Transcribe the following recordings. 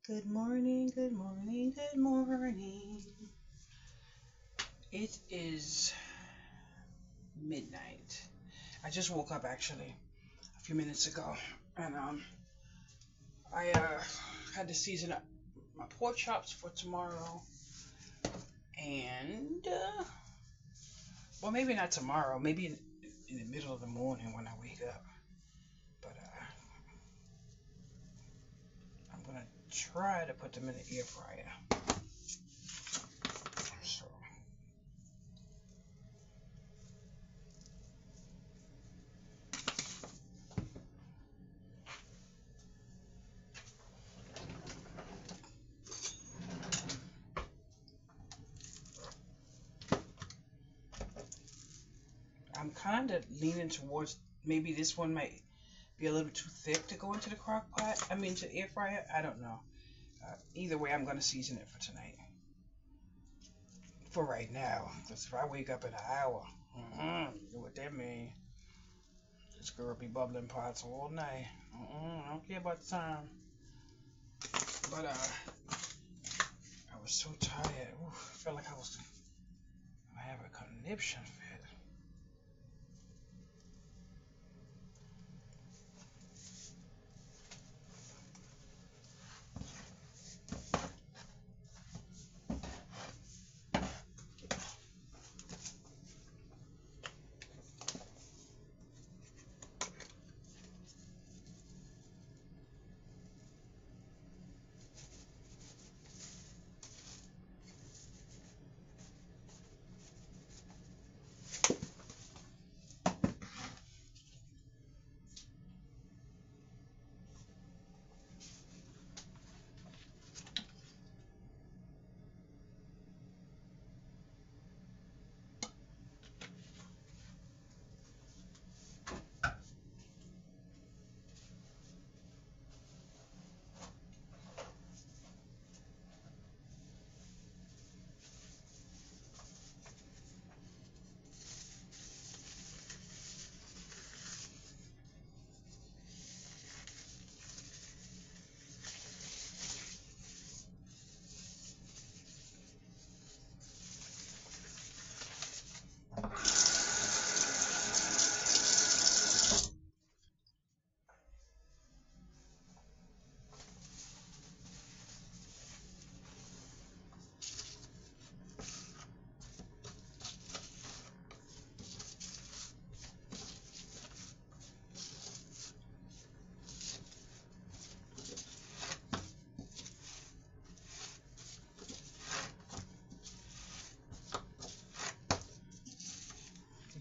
Good morning, good morning, good morning. It is midnight. I just woke up actually a few minutes ago, and I had to season up my pork chops for tomorrow, and well, maybe not tomorrow, maybe in the middle of the morning when I wake up. But I'm gonna try to put them in the air fryer. So I'm kind of leaning towards maybe this one might be a little too thick to go into the crock pot. I mean, to air fryer. I don't know. Either way, I'm going to season it for tonight. For right now. Because if I wake up in an hour, you know what that means. This girl be bubbling pots all night. I don't care about the time. But, I was so tired. Ooh, I felt like I was going to have a conniption fit.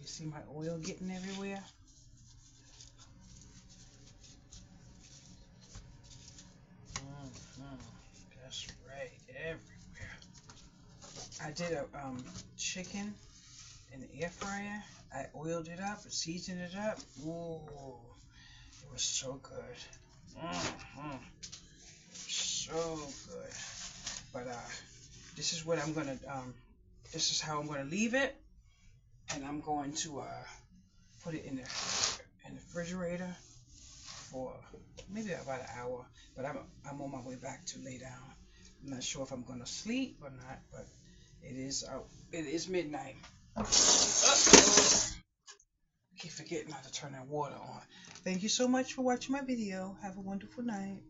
See my oil getting everywhere? That's right, everywhere. I did a chicken in the air fryer. I oiled it up, seasoned it up. Ooh, it was so good. So good. But this is what I'm gonna this is how I'm gonna leave it, and I'm going to put it in the refrigerator for maybe about an hour. But I'm on my way back to lay down. I'm not sure if I'm gonna sleep or not, but it is midnight. Keep forgetting not to turn that water on. Thank you so much for watching my video. Have a wonderful night.